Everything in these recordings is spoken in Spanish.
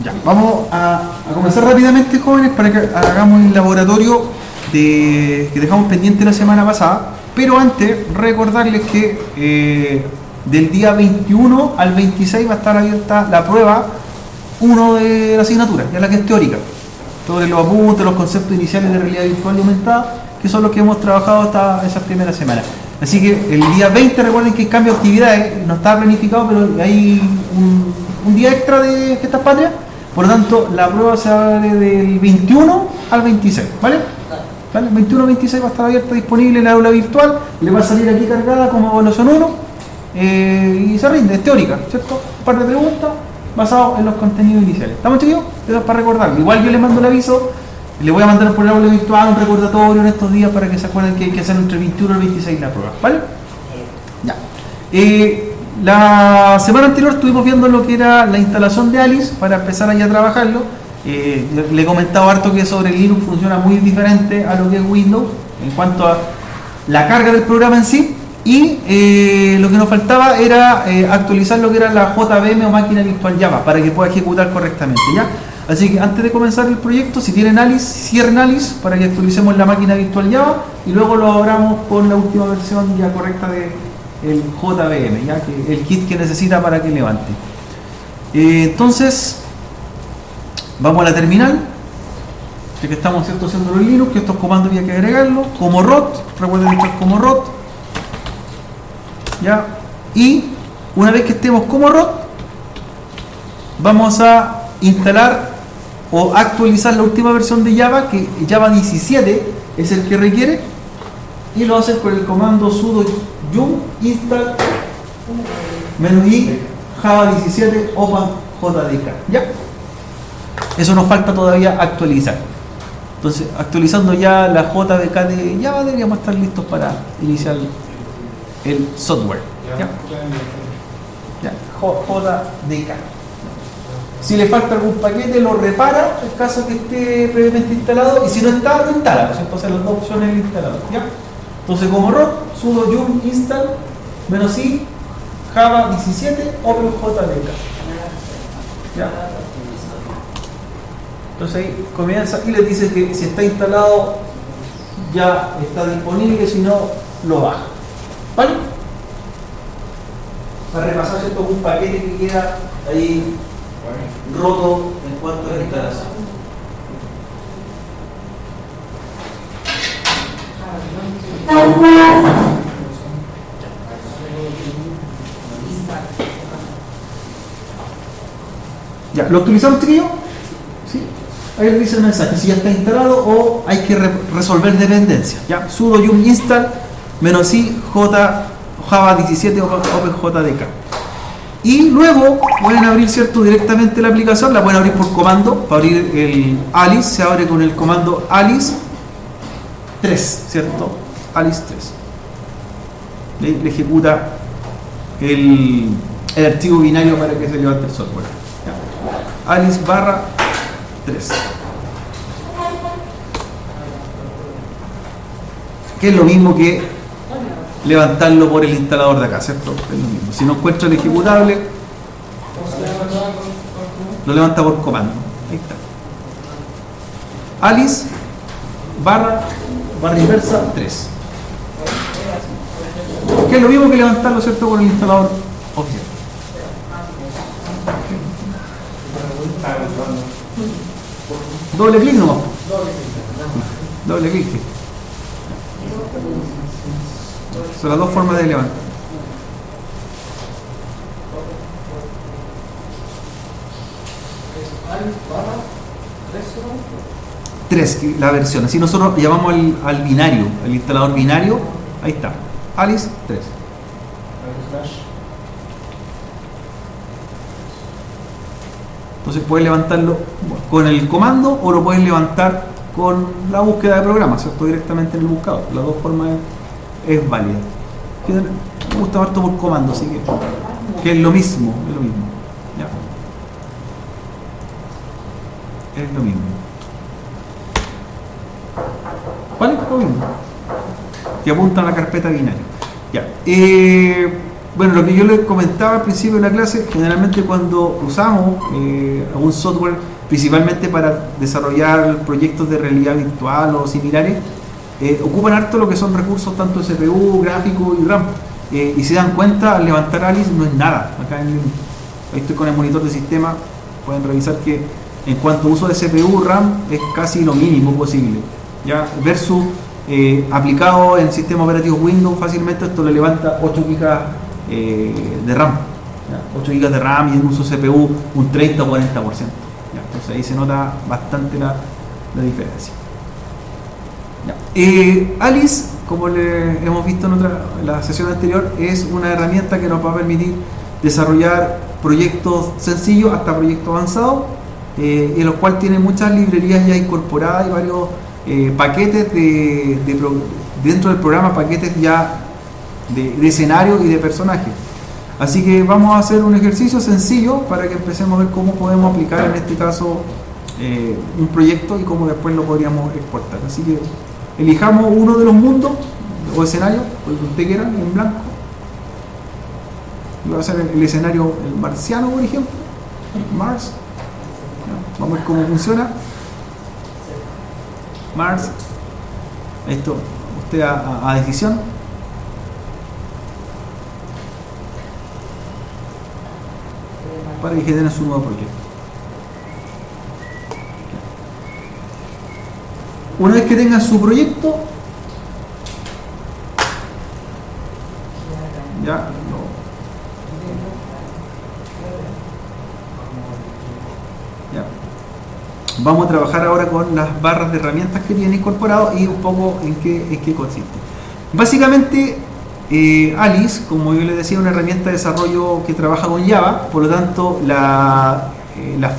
Ya, vamos a comenzar rápidamente, jóvenes, para que hagamos el laboratorio que dejamos pendiente la semana pasada. Pero antes, recordarles que del día 21 al 26 va a estar abierta la prueba 1 de la asignatura, ya la que es teórica, sobre los apuntes, los conceptos iniciales de realidad virtual y aumentada, que son los que hemos trabajado hasta esas primeras semanas. Así que el día 20, recuerden que hay cambio de actividades, no está planificado, pero hay un día extra de Fiestas Patrias. Por lo tanto, la prueba se abre del 21 al 26, ¿vale? ¿Vale? 21 al 26 va a estar abierta, disponible en el aula virtual, le va a salir aquí cargada como evaluación 1 y se rinde, es teórica, ¿cierto? Un par de preguntas basadas en los contenidos iniciales. ¿Estamos, chicos? Eso es para recordarlo. Igual yo les mando el aviso, le voy a mandar por el aula virtual un recordatorio en estos días para que se acuerden que hay que hacer entre el 21 y el 26 la prueba, ¿vale? Ya. La semana anterior estuvimos viendo lo que era la instalación de Alice para empezar allá a trabajarlo. Le he comentado harto que sobre Linux funciona muy diferente a lo que es Windows en cuanto a la carga del programa en sí, y lo que nos faltaba era actualizar lo que era la JVM o máquina virtual Java para que pueda ejecutar correctamente, ¿ya? Así que antes de comenzar el proyecto, si tienen Alice, cierren Alice para que actualicemos la máquina virtual Java y luego lo abramos con la última versión ya correcta de el JVM, ¿ya? Que el kit que necesita para que levante. Entonces vamos a la terminal, ya que estamos, ¿cierto?, haciendo los Linux, que estos comandos había que agregarlos como rot, recuerden estar como rot, ¿ya? Y una vez que estemos como rot, vamos a instalar o actualizar la última versión de Java, que Java 17 es el que requiere, y lo hacen con el comando sudo yum install -i java 17 openjdk, ¿ya? Eso nos falta todavía actualizar. Entonces, actualizando ya la JDK de Java, deberíamos estar listos para iniciar el software, ¿ya? Ya, JDK. Si le falta algún paquete, lo repara en caso que esté previamente instalado, y si no está, lo instala. Entonces, las dos opciones del instalador, ¿ya? Entonces, como root, sudo yum install -i java 17 openjdk, ¿ya? Entonces ahí comienza y les dice que si está instalado ya está disponible, si no, lo baja, ¿vale? Para repasar, esto es un paquete que queda ahí roto en cuanto a la instalación. Ya, ¿lo actualizamos, chiquillos? ¿Sí? Ahí le dice el mensaje si ya está instalado o hay que resolver dependencias. Ya, sudo yum install -i java 17 openjdk. Y luego pueden abrir, ¿cierto?, directamente la aplicación, la pueden abrir por comando. Para abrir el Alice se abre con el comando Alice 3, ¿cierto? Alice 3. Le ejecuta el archivo binario para que se levante el software. Ya. Alice /3. Que es lo mismo que levantarlo por el instalador de acá, ¿cierto? Es lo mismo. Si no encuentra el ejecutable, lo levanta por comando. Ahí está. Alice barra inversa 3. Que es lo mismo que levantarlo, ¿cierto?, por el instalador oficial. Doble clic nomás. Doble clic. Son las dos formas de levantar. Tres, la versión. Así nosotros llamamos al binario, al instalador binario. Ahí está. Alice 3. Entonces puedes levantarlo con el comando o lo puedes levantar con la búsqueda de programa, ¿cierto?, directamente en el buscador. Las dos formas es válida. Me gusta harto por comando, así que es lo mismo, ¿ya? Es lo mismo. ¿Vale? Lo mismo. Que apunta a la carpeta binaria. Ya. Bueno, lo que yo les comentaba al principio de la clase, generalmente cuando usamos algún software, principalmente para desarrollar proyectos de realidad virtual o similares, ocupan harto lo que son recursos tanto CPU, gráfico y RAM. Y se dan cuenta, al levantar Alice no es nada. Acá ahí estoy con el monitor de sistema, pueden revisar que en cuanto a uso de CPU, RAM es casi lo mínimo posible, ¿ya? Versus aplicado en sistema operativo Windows, fácilmente esto le levanta 8 GB de RAM, ¿ya? 8 GB de RAM y en uso CPU un 30 o 40%, ¿ya? Entonces ahí se nota bastante la diferencia, ¿ya? Alice, como le hemos visto en la sesión anterior, es una herramienta que nos va a permitir desarrollar proyectos sencillos hasta proyectos avanzados, en los cuales tiene muchas librerías ya incorporadas y varios paquetes dentro del programa, paquetes ya de escenario y de personajes. Así que vamos a hacer un ejercicio sencillo para que empecemos a ver cómo podemos aplicar en este caso un proyecto y cómo después lo podríamos exportar. Así que elijamos uno de los mundos o escenarios, el que usted quiera, en blanco. Voy a hacer el escenario el marciano, por ejemplo, Mars. Vamos a ver cómo funciona. Mars. Esto, usted a decisión. Para que genere su nuevo proyecto. Una vez que tengan su proyecto, ya vamos a trabajar ahora con las barras de herramientas que tiene incorporado y un poco en qué consiste. Básicamente, Alice, como yo les decía, es una herramienta de desarrollo que trabaja con Java, por lo tanto, la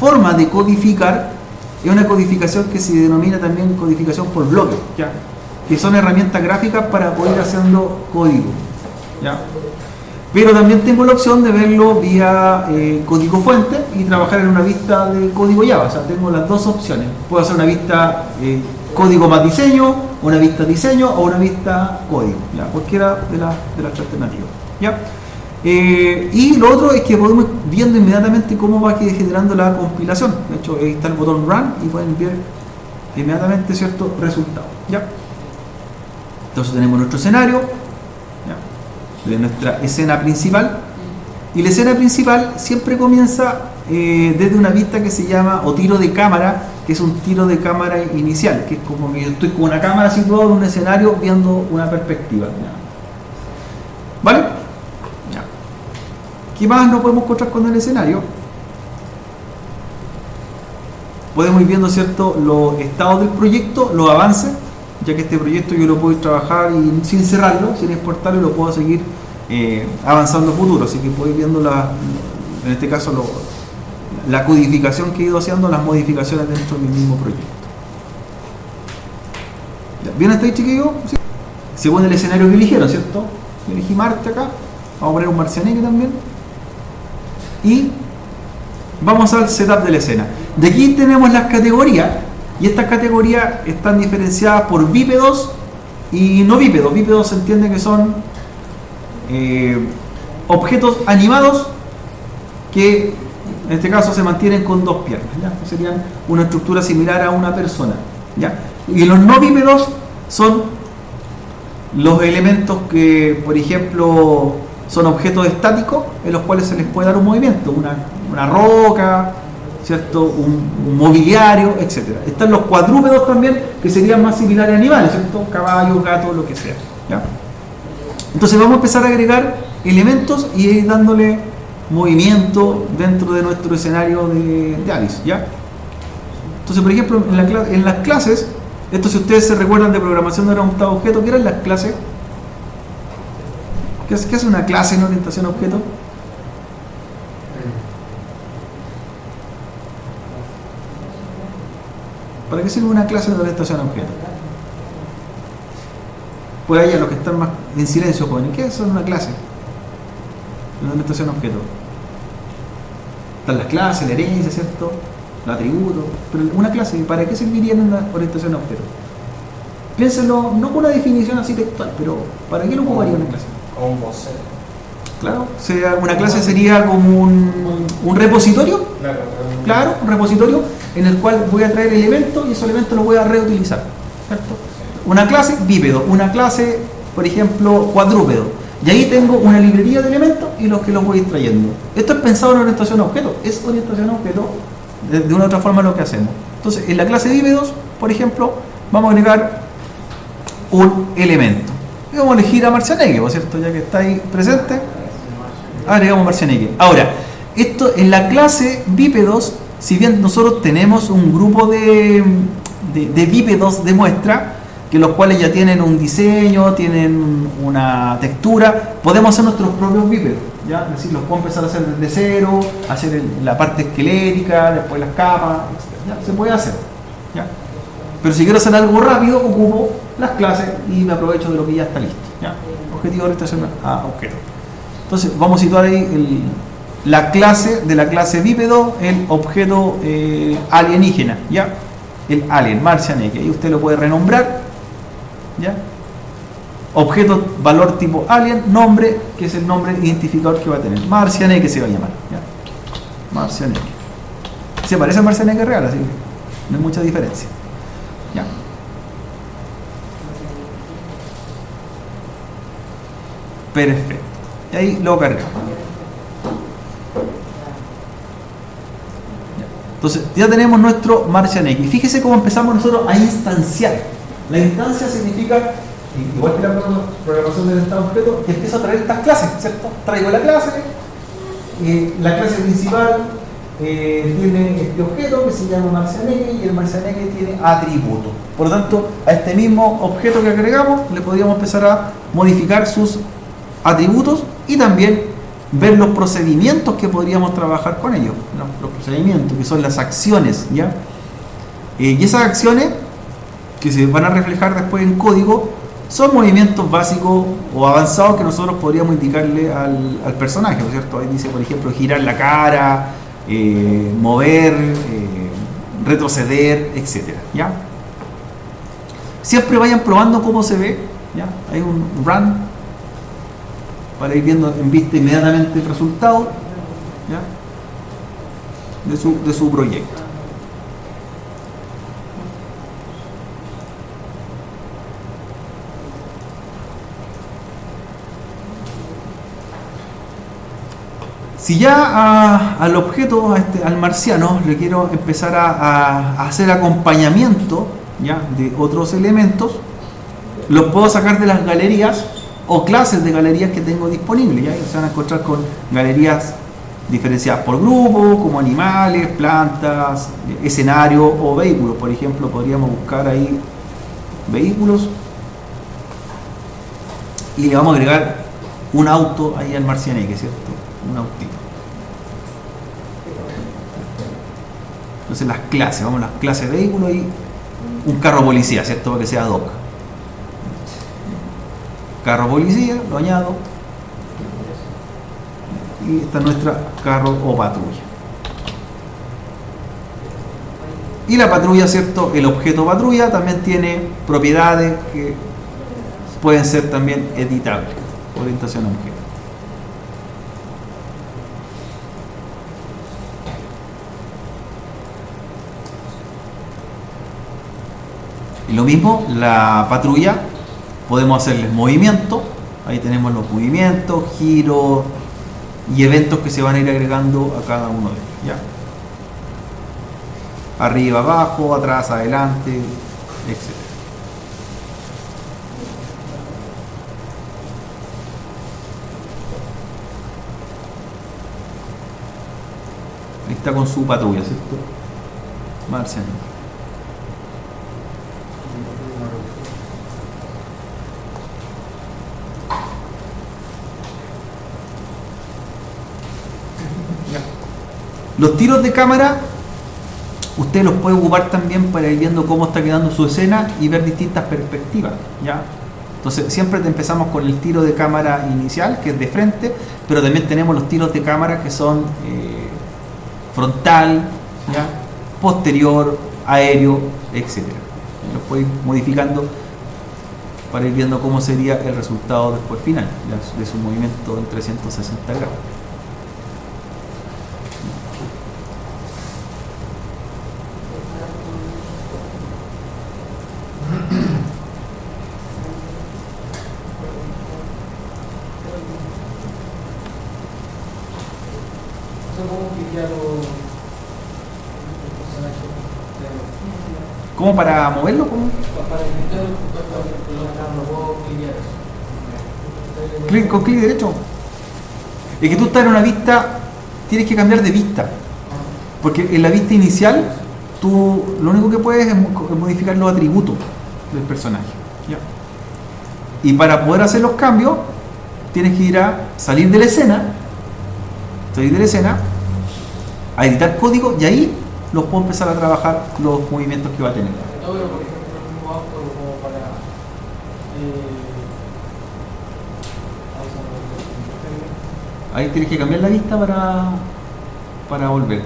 forma de codificar es una codificación que se denomina también codificación por bloques, ¿ya? Que son herramientas gráficas para poder ir haciendo código, ¿ya? Pero también tengo la opción de verlo vía código fuente y trabajar en una vista de código Java. O sea, tengo las dos opciones. Puedo hacer una vista código más diseño, una vista diseño o una vista código, ¿ya? Cualquiera de las alternativas, ¿ya? Y lo otro es que podemos ir viendo inmediatamente cómo va generando la compilación. De hecho, ahí está el botón Run y pueden ver inmediatamente cierto resultado, ¿ya? Entonces tenemos nuestro escenario, ¿ya? De nuestra escena principal, y la escena principal siempre comienza desde una vista que se llama o tiro de cámara, que es un tiro de cámara inicial, que es como que yo estoy con una cámara situada en un escenario viendo una perspectiva, ¿ya? ¿Vale? Ya. ¿Qué más nos podemos encontrar con el escenario? Podemos ir viendo, ¿cierto?, los estados del proyecto, los avances, ya que este proyecto yo lo puedo ir trabajar y sin cerrarlo, sin exportarlo, lo puedo seguir avanzando a futuro. Así que puedo ir viendo en este caso la codificación que he ido haciendo, las modificaciones dentro de mi mismo proyecto. ¿Bien hasta ahí, chiquillos? ¿Sí? Según el escenario que eligieron, ¿cierto? Yo elegí Marte acá, vamos a poner un marcianeque también. Y vamos al setup de la escena. De aquí tenemos las categorías, y estas categorías están diferenciadas por bípedos y no bípedos. Bípedos se entiende que son objetos animados que en este caso se mantienen con dos piernas, ¿ya? Serían una estructura similar a una persona, ¿ya? Y los no bípedos son los elementos que, por ejemplo, son objetos estáticos en los cuales se les puede dar un movimiento, una roca, ¿cierto?, un mobiliario, etc. Están los cuadrúpedos también, que serían más similares a animales, ¿cierto?, caballos, gatos, lo que sea, ¿ya? Entonces vamos a empezar a agregar elementos y ir dándole movimiento dentro de nuestro escenario de Alice, ¿ya? Entonces, por ejemplo, en las clases, esto, si ustedes se recuerdan de programación de orientación a objeto, ¿qué eran las clases? ¿Qué hace una clase en orientación a objeto? ¿Para qué sirve una clase de orientación a objeto? Pues ahí a los que están más en silencio, jóvenes, ¿qué es una clase de orientación a objeto? Están las clases, la herencia, ¿cierto?, los atributos. Pero una clase, ¿para qué serviría en una orientación a objeto? Piénsenlo, no con una definición así textual, pero ¿para qué lo ocuparía una clase? Como un boceto. Claro, una clase sería como un repositorio, claro, un repositorio en el cual voy a traer elementos y esos elementos los voy a reutilizar, ¿cierto? Una clase bípedo, una clase, por ejemplo, cuadrúpedo, y ahí tengo una librería de elementos y los que los voy trayendo. Esto es pensado en orientación a objetos, es orientación a objetos de una u otra forma lo que hacemos. Entonces, en la clase bípedos, por ejemplo, vamos a agregar un elemento. Y vamos a elegir a Marcianeque, ¿por cierto? Ya que está ahí presente, agregamos Marcianeque. Ahora, esto en la clase bípedos, si bien nosotros tenemos un grupo de bípedos de muestra, que los cuales ya tienen un diseño, tienen una textura, podemos hacer nuestros propios bípedos, ¿ya? Es decir, los puedo empezar a hacer desde cero, hacer la parte esquelética, después las capas, etc. ¿Ya? Se puede hacer, ¿ya? Pero si quiero hacer algo rápido, ocupo las clases y me aprovecho de lo que ya está listo, ¿ya? Objetivo de orientación a objeto. Entonces, vamos a situar ahí la clase de la clase bípedo, el objeto alienígena, ¿ya? El alien, Marcianeque, y usted lo puede renombrar, ¿ya? Objeto, valor tipo alien, nombre, que es el nombre identificador que va a tener. Marcianeque se va a llamar, ¿ya? Marcianeque. Se parece a Marcianeque real, así que no hay mucha diferencia, ¿ya? Perfecto. Y ahí lo cargamos. Entonces, ya tenemos nuestro Marcianeque. Y fíjese cómo empezamos nosotros a instanciar. La instancia significa, igual que la programación del estado objeto, que empiezo a traer estas clases, ¿cierto? Traigo la clase principal tiene este objeto que se llama Marcianeque y el Marcianeque tiene atributos. Por lo tanto, a este mismo objeto que agregamos le podríamos empezar a modificar sus atributos y también ver los procedimientos que podríamos trabajar con ellos, ¿no? Los procedimientos que son las acciones, ¿ya? Y esas acciones que se van a reflejar después en código son movimientos básicos o avanzados que nosotros podríamos indicarle al personaje, ¿no es cierto? Ahí dice, por ejemplo, girar la cara, mover, retroceder, etcétera, ¿ya? Siempre vayan probando cómo se ve, ¿ya? Hay un run para ir viendo en vista inmediatamente el resultado, ¿ya? de su proyecto. Si ya al objeto, al marciano, le quiero empezar a hacer acompañamiento, ¿ya? De otros elementos, los puedo sacar de las galerías o clases de galerías que tengo disponibles, ¿ya? Se van a encontrar con galerías diferenciadas por grupo, como animales, plantas, escenarios o vehículos. Por ejemplo, podríamos buscar ahí vehículos y le vamos a agregar un auto ahí al Marcianeque, ¿cierto? Un autito. Entonces las clases, vamos a las clases de vehículo y un carro policía, ¿cierto? Para que sea doc. Carro policía, lo añado. Y esta es nuestra carro o patrulla. Y la patrulla, ¿cierto? El objeto patrulla también tiene propiedades que pueden ser también editables. Orientación a objeto. Y lo mismo, la patrulla, podemos hacerles movimiento. Ahí tenemos los movimientos, giros y eventos que se van a ir agregando a cada uno de ellos, ¿ya? Arriba, abajo, atrás, adelante, etc. Ahí está con su patrulla, ¿cierto? Marcianeque. Los tiros de cámara, usted los puede ocupar también para ir viendo cómo está quedando su escena y ver distintas perspectivas, ¿ya? Entonces siempre empezamos con el tiro de cámara inicial, que es de frente, pero también tenemos los tiros de cámara que son frontal, ¿ya? Posterior, aéreo, etc. Los puede ir modificando para ir viendo cómo sería el resultado después final de su movimiento en 360 grados. ¿Cómo para moverlo? ¿Cómo? Con clic derecho. Es que tú estás en una vista, tienes que cambiar de vista. Porque en la vista inicial, tú lo único que puedes es modificar los atributos del personaje. ¿Ya? Y para poder hacer los cambios, tienes que ir a salir de la escena, a editar código y ahí los puedo empezar a trabajar los movimientos que va a tener. Ahí tienes que cambiar la vista para volver.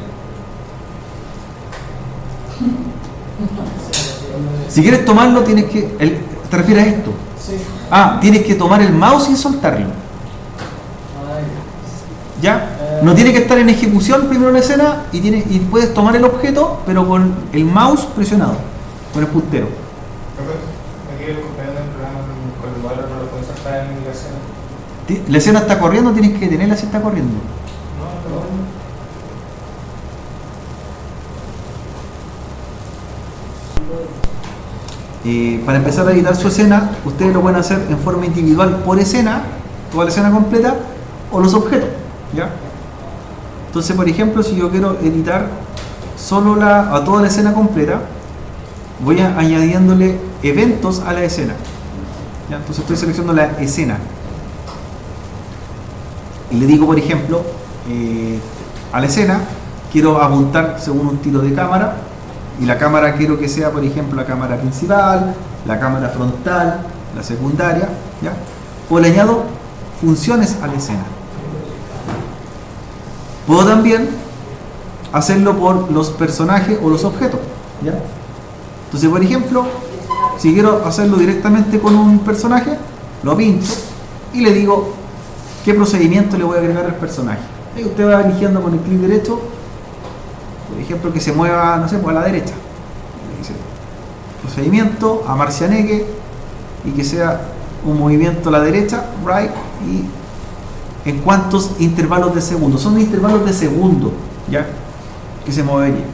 Si quieres tomarlo, tienes que... ¿Te refieres a esto? Sí. Tienes que tomar el mouse y soltarlo. ¿Ya? No tiene que estar en ejecución primero en la escena y puedes tomar el objeto, pero con el mouse presionado, con el puntero. Aquí el compañero del programa con el modelo no lo puede saltar en la escena. La escena está corriendo, tienes que detenerla si está corriendo. Para empezar a editar su escena, ustedes lo pueden hacer en forma individual por escena, toda la escena completa, o los objetos. ¿Ya? Entonces, por ejemplo, si yo quiero editar solo a toda la escena completa, voy añadiéndole eventos a la escena. ¿Ya? Entonces estoy seleccionando la escena. Y le digo, por ejemplo, a la escena, quiero apuntar según un tiro de cámara, y la cámara quiero que sea, por ejemplo, la cámara principal, la cámara frontal, la secundaria, ¿ya? O le añado funciones a la escena. Puedo también hacerlo por los personajes o los objetos, ¿ya? Entonces, por ejemplo, si quiero hacerlo directamente con un personaje, lo pincho y le digo qué procedimiento le voy a agregar al personaje. Y usted va eligiendo con el clic derecho, por ejemplo, que se mueva, no sé, pues a la derecha. Dice, procedimiento a marcianeque y que sea un movimiento a la derecha, right, y en cuántos intervalos de segundo. Son intervalos de segundo, ¿ya? Que se movería.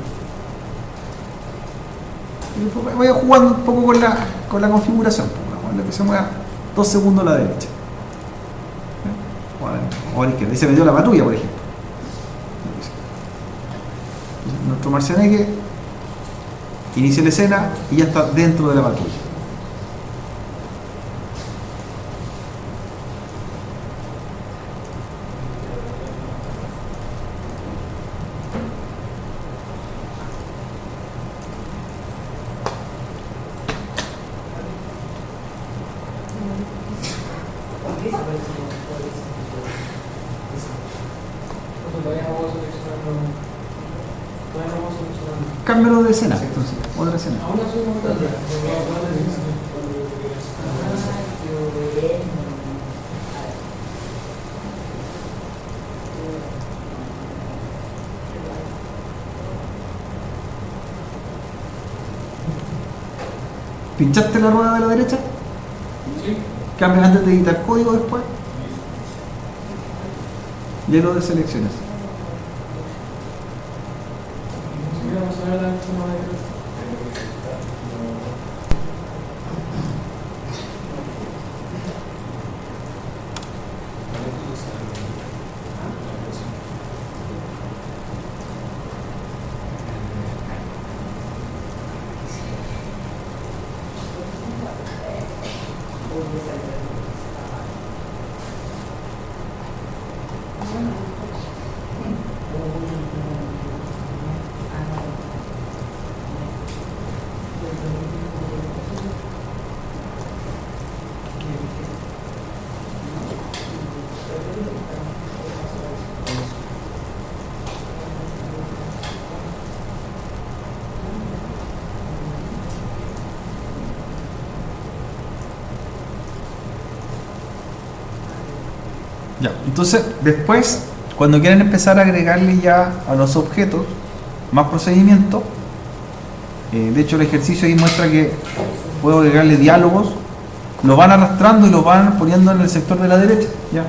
Y voy jugando un poco con la configuración, que se mueva 2 segundos a la derecha. O a la izquierda. Y se metió la patrulla, por ejemplo. Nuestro marcianeque inicia la escena y ya está dentro de la patrulla. Cámbialo de escena, entonces, otra escena. ¿Pinchaste la rueda de la derecha? Sí. Cambias antes de editar código después. Y lo deseleccionas. Ya, entonces después, cuando quieren empezar a agregarle ya a los objetos más procedimientos, de hecho el ejercicio ahí muestra que puedo agregarle diálogos, lo van arrastrando y lo van poniendo en el sector de la derecha, ya.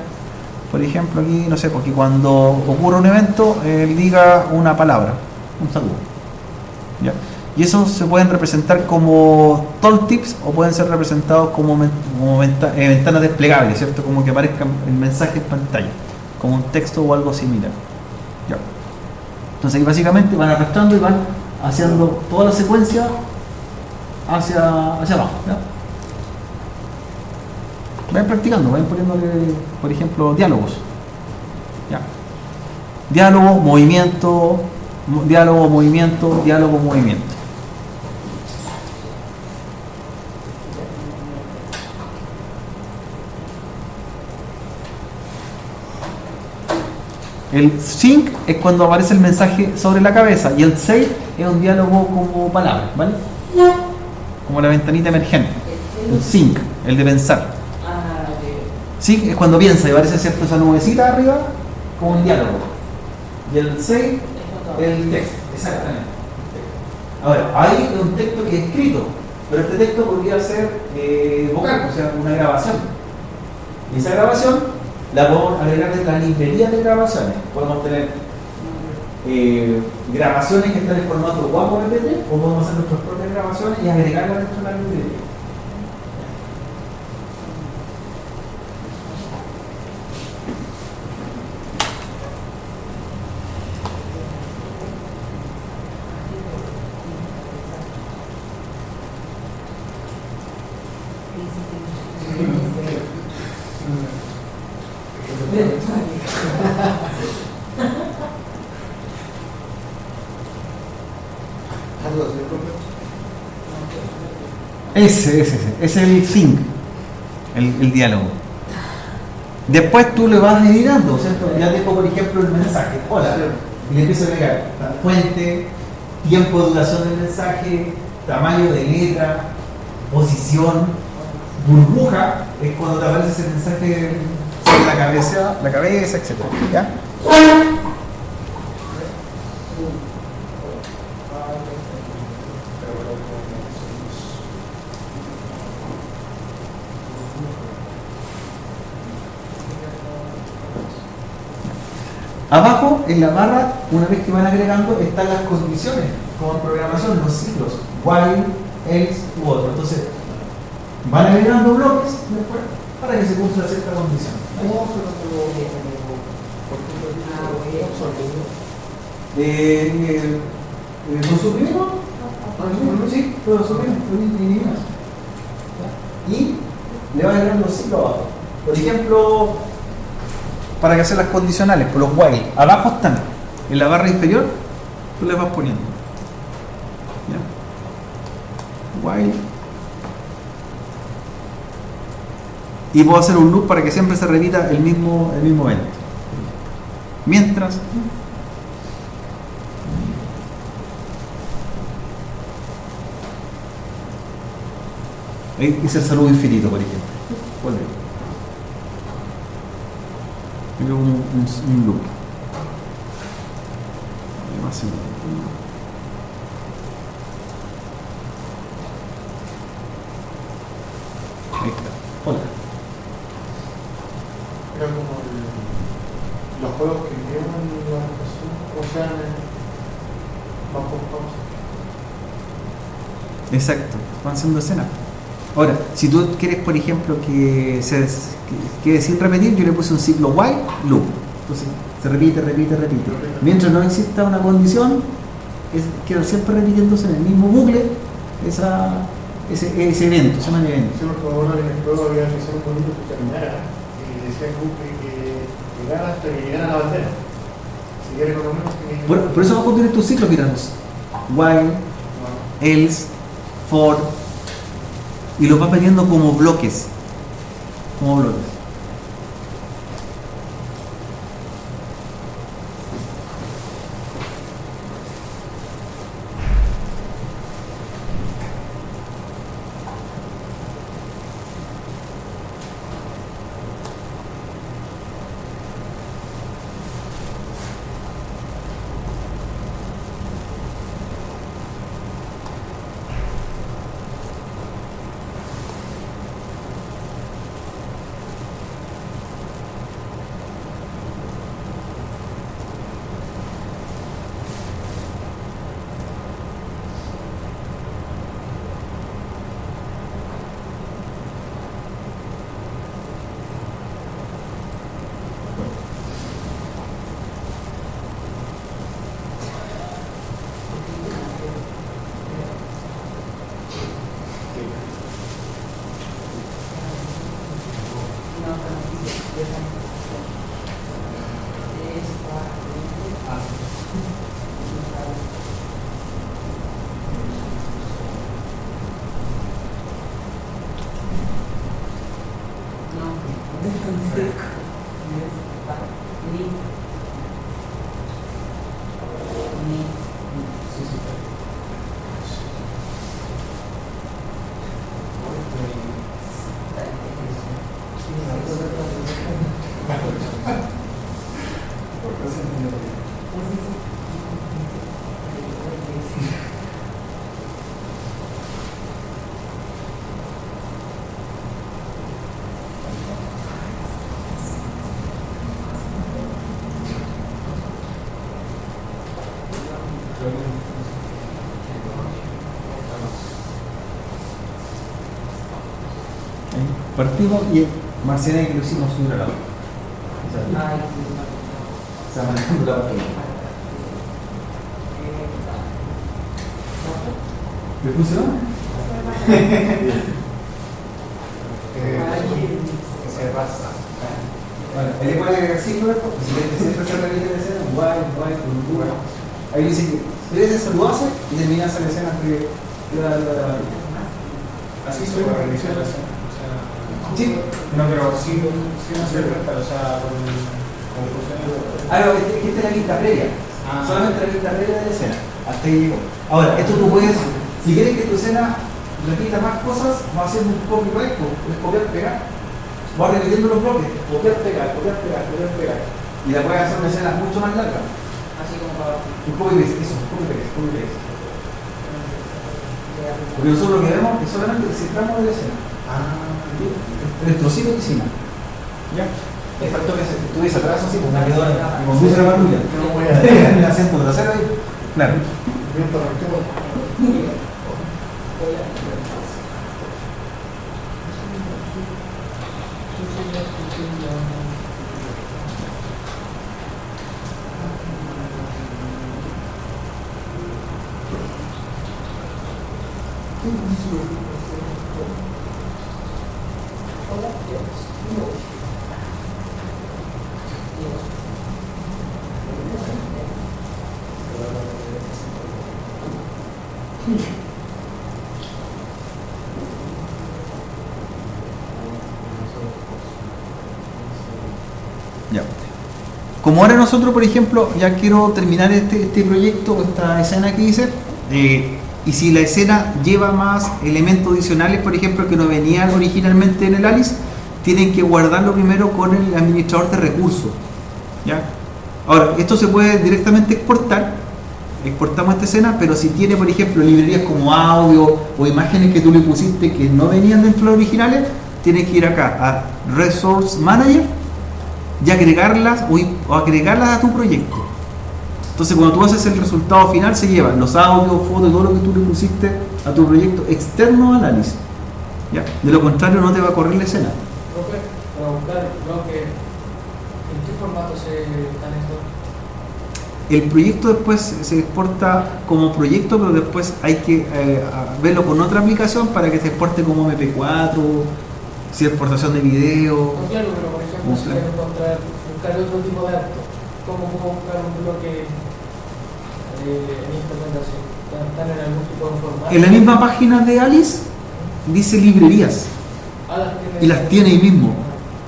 Por ejemplo aquí, no sé, porque cuando ocurre un evento, él diga una palabra, un saludo, ya. Y eso se pueden representar como tooltips o pueden ser representados como ventanas desplegables, ¿cierto? Como que aparezca el mensaje en pantalla, como un texto o algo similar. Ya. Entonces ahí básicamente van arrastrando y van haciendo toda la secuencia hacia abajo. ¿Ya? Vayan practicando, vayan poniéndole, por ejemplo, diálogos. ¿Ya? Diálogo, movimiento, diálogo, movimiento, diálogo, movimiento. El sync es cuando aparece el mensaje sobre la cabeza y el save es un diálogo como palabras, ¿vale? Como la ventanita emergente. El sync, el de pensar. Sync es cuando piensa y aparece, ¿cierto?, esa nubecita arriba como un diálogo. Y el save es el texto, exactamente. Ahora, hay un texto que es escrito, pero este texto podría ser vocal, o sea, una grabación. Y esa grabación la podemos agregar de la librería de grabaciones. Podemos tener grabaciones que están en formato WAV o MP3, o podemos hacer nuestras propias grabaciones y agregarlas dentro de la librería. Ese es el sync, el diálogo. Después tú le vas editando, ¿cierto? Ya tengo, por ejemplo, el mensaje, hola, y le empiezo a agregar fuente, tiempo de duración del mensaje, tamaño de letra, posición, burbuja, es cuando te aparece ese mensaje sobre la cabeza, etc. ¿Ya? Abajo, en la barra, una vez que van agregando, están las condiciones, como en programación, los ciclos, while, else u otro. Entonces, van agregando bloques después para que se cumpla cierta condición. ¿Lo suprimimos? Sí, lo suprimimos, y le van agregando los ciclos abajo. Por ejemplo, para que hacer las condicionales, por los while, abajo están, en la barra inferior, tú les vas poniendo. ¿Ya? While. Y puedo hacer un loop para que siempre se repita el mismo evento. Mientras. Ahí hice el saludo infinito, por ejemplo. Vuelve. Un loop. Ahí está. Hola. Era como los juegos que llevan la animación, o sea, bajo pausa. Exacto, van haciendo escenas. Ahora, si tú quieres, por ejemplo, que quede sin repetir, yo le puse un ciclo while loop. Entonces se repite. Mientras no exista una condición, queda siempre repitiéndose en el mismo bucle ese evento, se llama evento. Sí, por favor, en el juego había que hacer un bonito que terminara y decía el bucle que llegara hasta que llegara a la bandera. Si quiere por lo menos que... Bueno, por eso abajo tienes tus ciclos, miranos. While, else, for, y los vas metiendo como bloques. Ahí partimos y Marcela que lo hicimos subir a la otra. Está manejando la batería. ¿Le funcionó? Se pasa. Bueno, ahí le puede agregar signo después, si siempre se repite la escena, guay, ahí dice que debes saludarse y terminas la escena antes de la batería. Así se puede realizar la escena. Sí. No, pero sí no se resta, o sea, con funciona. No, esta es la vista previa. Ah. Solamente la vista previa de la escena. Hasta ahí llegó. Ahora, esto tú puedes, si quieres que tu escena repita más cosas, va haciendo un copy recto, es copiar, pegar. Va repitiendo los bloques, copiar, pegar, copiar, pegar, copiar, pegar. Y la puedes hacer una escena mucho más larga. Así como para... Un copy paste, eso, copy paste, copy paste. Porque nosotros lo que vemos es solamente ese tramo de la escena. El trocito de piscina. ¿Ya? Es faltó que estuviese atrás así, pues me quedó y conduce la patrulla. No voy a El asiento trasero ahí. Claro. viento reactivo. Ya. Como ahora nosotros, por ejemplo, ya quiero terminar este proyecto, esta escena que hice, y si la escena lleva más elementos adicionales, por ejemplo, que no venían originalmente en el Alice, tienen que guardarlo primero con el administrador de recursos. ¿Ya? Ahora, esto se puede directamente exportar, exportamos esta escena, pero si tiene, por ejemplo, librerías como audio o imágenes que tú le pusiste que no venían dentro de los originales, tienes que ir acá a Resource Manager y agregarlas o agregarlas a tu proyecto. Entonces, cuando tú haces el resultado final, se llevan los audios, fotos y todo lo que tú le pusiste a tu proyecto externo al Alice. ¿Ya? De lo contrario, no te va a correr la escena. Profe, para buscar bloque, ¿en qué formato se están estos? El proyecto después se exporta como proyecto, pero después hay que verlo con otra aplicación para que se exporte como MP4, si exportación de video. No, claro, pero por ejemplo, si quiero buscar otro tipo de acto, ¿cómo puedo buscar un bloque en implementación? ¿Están en algún tipo de formato? En la misma página de Alice dice librerías y las tiene ahí mismo.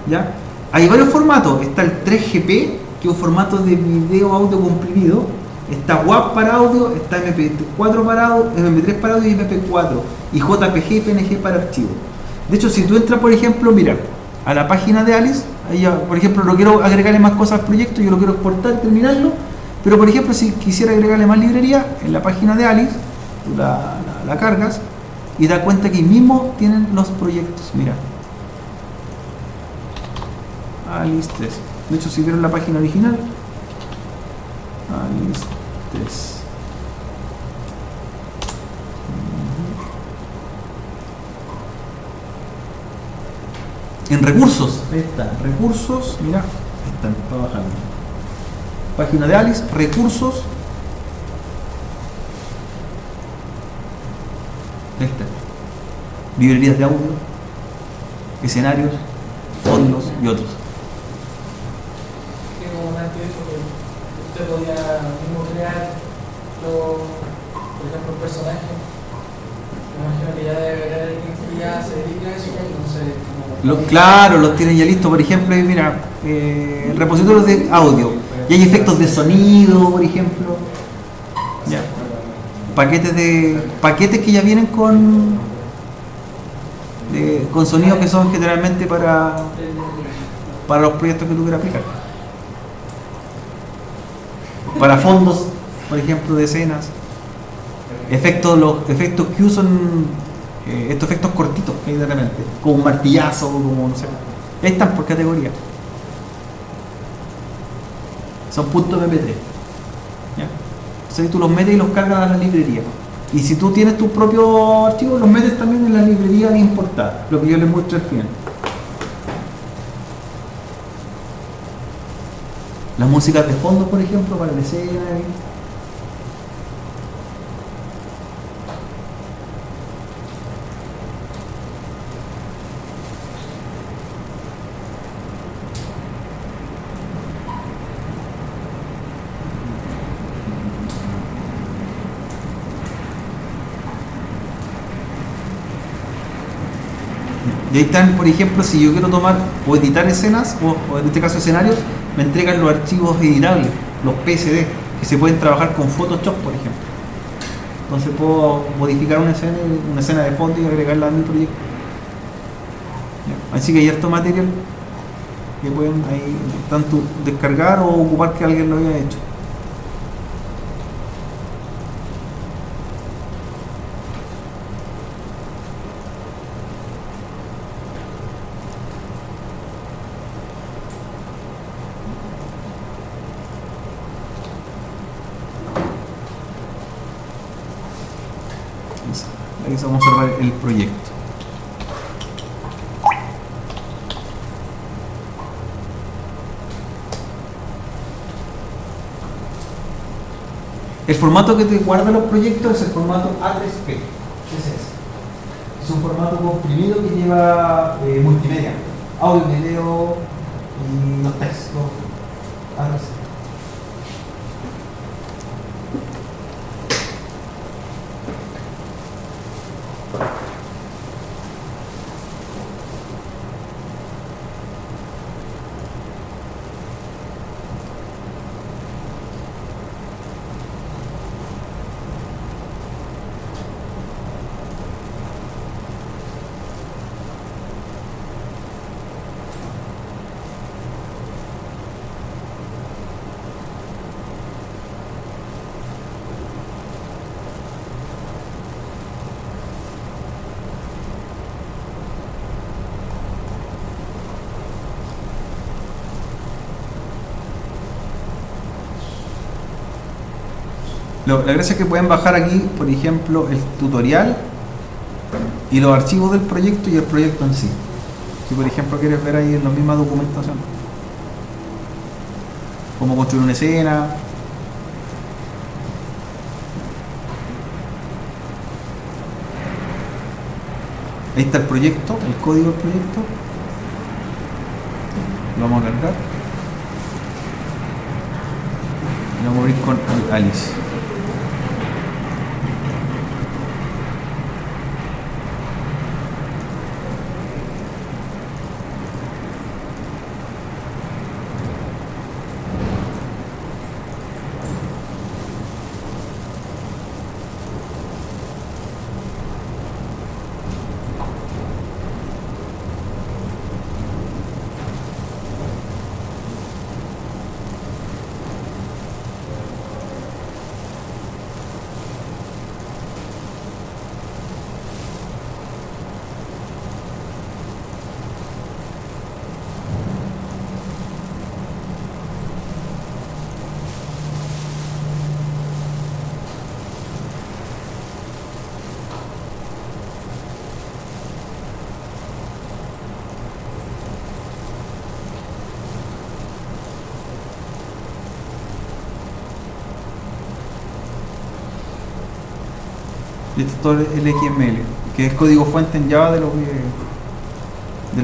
¿Ya? Hay varios formatos. Está el 3GP, que es un formato de video audio comprimido. Está WAV para audio, está MP4 para audio, MP3 para audio y MP4. Y JPG y PNG para archivo. De hecho, si tú entras, por ejemplo, mira, a la página de Alice, ahí, por ejemplo, no quiero agregarle más cosas al proyecto, yo lo quiero exportar, terminarlo, pero por ejemplo, si quisiera agregarle más librería, en la página de Alice, tú la cargas y das cuenta que ahí mismo tienen los proyectos, mira. Alice 3. De hecho, si vieron la página original, Alice 3. En recursos, ahí está, recursos, mira, ahí están, está bajando. Página de Alice, recursos. Ahí está. Librerías de audio, escenarios, fondos y otros. Que como antes eso que usted podía mismo crear por ejemplo, un personaje. Me imagino que ya debe haber alguien que ya se dedica a eso, entonces Claro, los tienen ya listos. Por ejemplo, mira, repositorios de audio. Y hay efectos de sonido, por ejemplo. Ya. Paquetes que ya vienen con sonidos que son generalmente para los proyectos que tú quieras aplicar. Para fondos, por ejemplo, de escenas. Los efectos Q son estos efectos cortitos que hay de repente, como un martillazo, como no sé. Están por categoría. Son .mp3. ¿Ya? Entonces ahí tú los metes y los cargas a la librería. Y si tú tienes tus propios archivos, los metes también en la librería de importar, lo que yo les muestro al final. Las músicas de fondo, por ejemplo, para la escena. Y ahí están, por ejemplo, si yo quiero tomar o editar escenas, o en este caso escenarios, me entregan los archivos editables, los PSD, que se pueden trabajar con Photoshop, por ejemplo. Entonces puedo modificar una escena de fondo y agregarla a mi proyecto. Así que hay harto material que pueden ahí tanto descargar o ocupar que alguien lo haya hecho. Ahí vamos a observar el proyecto. El formato que te guarda los proyectos es el formato A3P. ¿Qué es ese? Es un formato comprimido que lleva multimedia, audio, video y los textos. A3P. La gracia es que pueden bajar aquí, por ejemplo, el tutorial y los archivos del proyecto y el proyecto en sí. Si por ejemplo quieres ver ahí en la misma documentación cómo construir una escena. Ahí está el proyecto, el código del proyecto. Lo vamos a cargar. Y vamos a abrir con Alice. Y esto es todo el XML, que es código fuente en Java del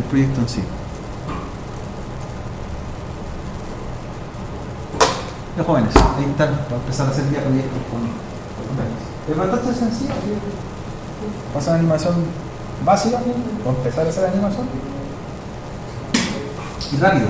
proyecto en sí. Ya jóvenes, ahí están, para empezar a hacer ya proyectos con es bastante sencillo, ¿sí? Pasa la animación básica, para empezar a hacer animación. Y rápido.